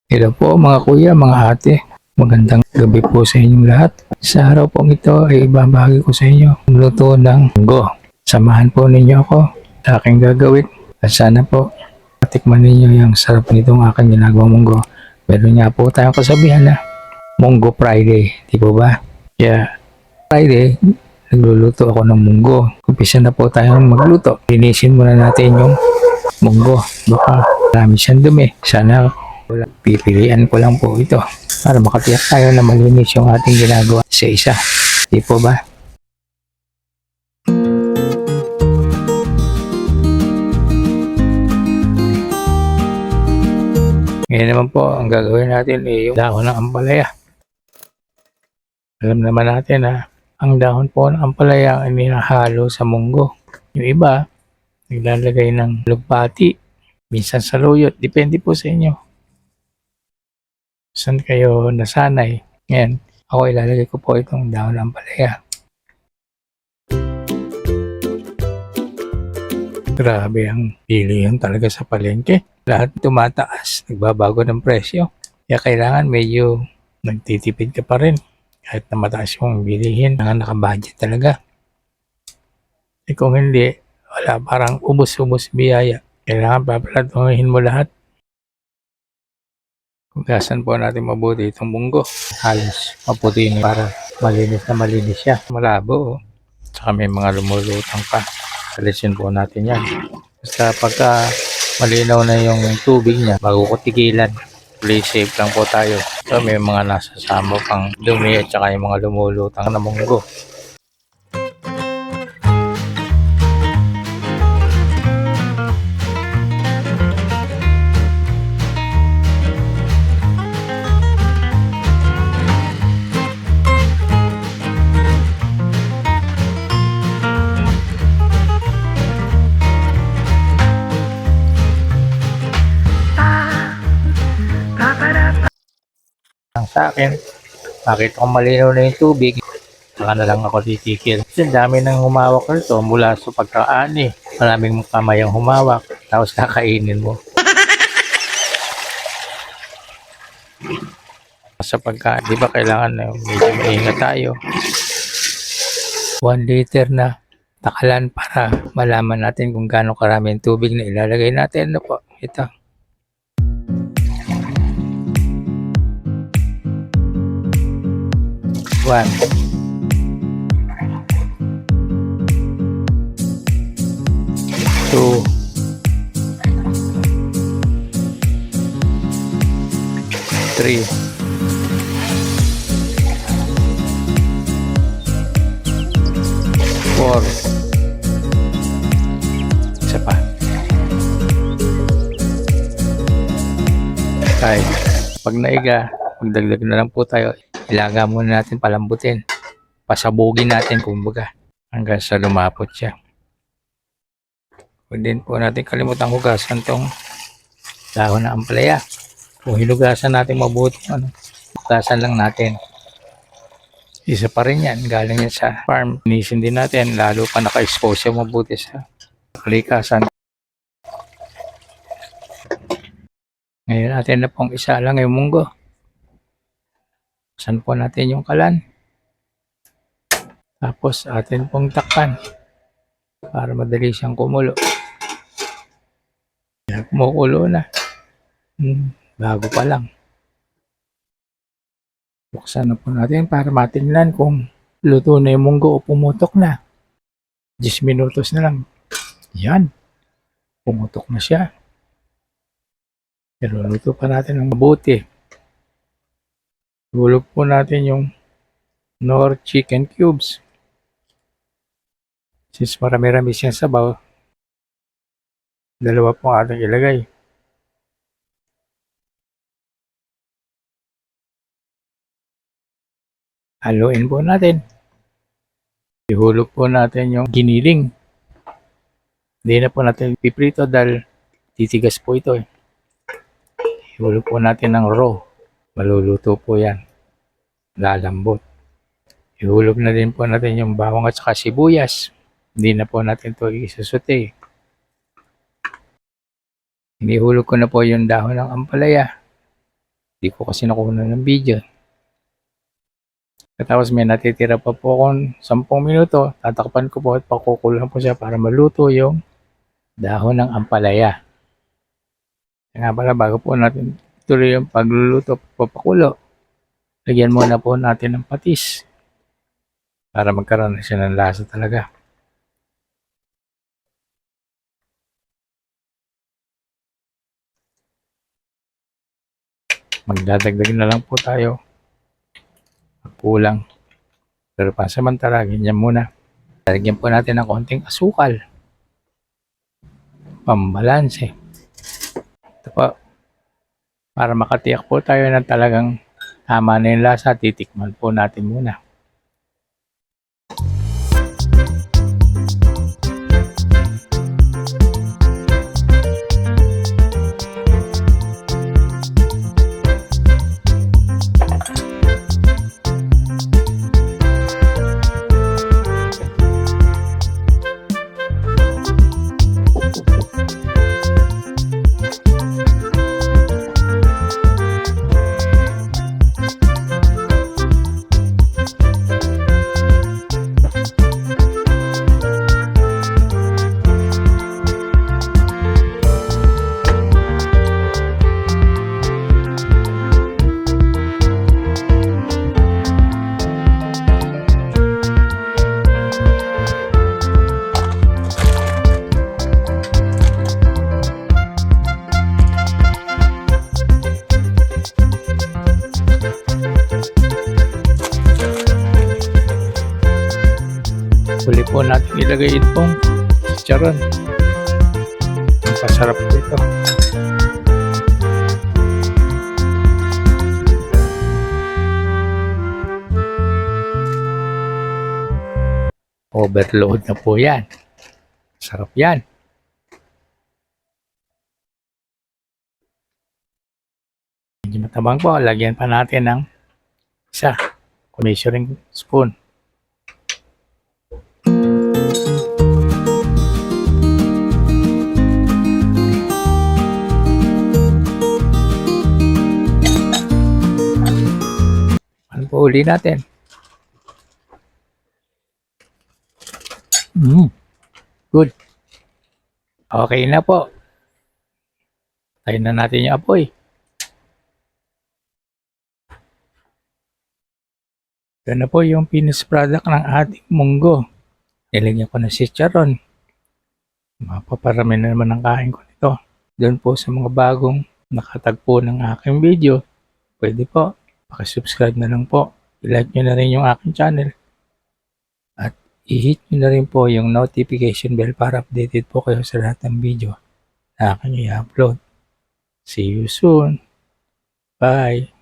Hello po mga kuya, mga ate. Magandang gabi po sa inyong lahat. Sa araw pong ito ay ibabahagi ko sa inyo ang luto ng munggo. Samahan po ninyo ako sa aking gagawin. At sana po matikman ninyo yung sarap nitong aking ginagawang munggo. Meron nga po tayong kasabihan na Munggo Friday, di po ba? Kaya Friday, nagluluto ako ng munggo. Umpisa na po tayong magluto. Linisin muna natin yung munggo. Baka marami siyang dumi. Sana pipilian ko lang po ito para makatiyak tayo na malinis yung ating ginagawa sa isa. Di po ba? Ngayon naman po, ang gagawin natin ay yung dahon ng ampalaya. Alam naman natin na ang dahon po ng ampalaya ay minahalo sa munggo. Yung iba, naglalagay ng lugbati, minsan sa luyot. Depende po sa inyo. Saan kayo nasanay? Ngayon, ako ilalagay ko po itong dahon ng ampalaya. Grabe ang bilihan talaga sa palengke. Lahat tumataas, nagbabago ng presyo. Kaya kailangan medyo nagtitipid ka pa rin. Kahit na mataas yung bilihin, nakabudget talaga. Kung hindi, wala, parang ubos-ubos biyaya. Kailangan papalatunguhin mo lahat. Hugasan po natin mabuti itong munggo. Halos maputi para malinis siya. Malabo. Saka may mga lumulutang pa. Alisin po natin yan. Basta pagka malinaw na yung tubig niya, bago ko tigilan, play safe lang po tayo. So may mga nasasama pang dumi at saka yung mga lumulutang na munggo. Sa akin, bakit kung malinaw na yung tubig, saka na lang ako titikil. Kasi dami nang humawak nito mula sa pagkaani. Maraming kamay ang humawak, tapos kakainin mo. Sa pagkain, di ba kailangan na medyo maingat tayo. 1 liter na takalan para malaman natin kung gaano karami ang tubig na ilalagay natin. Ano po, ito. One. 2. 3. 4. Isa pa. 5. Pag naiga, magdagdag na lang po tayo. Ilaga muna natin, palambutin. Pasabugin natin kumbaga hanggang sa lumapot siya. Huwag din po natin kalimutan hugasan tong dahon na ampalaya. Kung hinugasan natin mabuti, hugasan lang natin. Isa pa rin yan, galing yan sa farm. Inisin din natin, lalo pa naka-expose yung mabuti sa kalikasan. Ngayon natin na pong isa lang yung munggo. Saan po natin yung kalan. Tapos atin pong takpan para madali siyang kumulo. Kumukulo na. Bago pa lang. Buksan na po natin para matingnan kung luto na yung munggo o pumutok na. 10 minutos na lang. Yan. Pumutok na siya. Pero luto pa natin ng mabuti. Hulog po natin yung Knorr chicken cubes. Since marami-rami siyang sabaw, dalawa po ating ilagay. Haluin po natin. Ihulog po natin yung giniling. Hindi na po natin piprito dahil titigas po ito eh. Ihulog po natin ng raw. Maluluto po yan. Lalambot. Ihulog na din po natin yung bawang at saka sibuyas. Hindi na po natin ito isusute. Inihulog ko na po yung dahon ng ampalaya. Di ko kasi nakuha ng video. Tapos may natitira pa po akong 10 minuto. Tatakpan ko po at pakukulang po siya para maluto yung dahon ng ampalaya. Kaya nga pala, bago po natin tuloy yung pagluluto, papakulo, lagyan muna po natin ng patis para magkaroon na siya ng lasa talaga. Magdadagdag na lang po tayo. Kulang. Pero pansamantala, ganyan muna. Lagyan po natin ng konting asukal. Pambalanse. Ito po. Para makatiyak po tayo na talagang tama na yung lasa, titikman po natin muna. Huli po natin ilagay itong chicharon. Masarap po ito. Overload na po yan. Sarap yan. Medyo matabang po. Lagyan pa natin ng isa. Measuring spoon. Ano po uli natin? Good. Okay na po. Tayo na natin yung apoy. Ito na po yung finished product ng ating munggo. Nilagyan ko ng chicharon. Mapaparami na naman ang kain ko nito. Doon po sa mga bagong nakatagpo ng aking video, pwede po, pakisubscribe na lang po. I-like nyo na rin yung aking channel. At i-hit nyo na rin po yung notification bell para updated po kayo sa lahat ng video na aking i-upload. See you soon. Bye.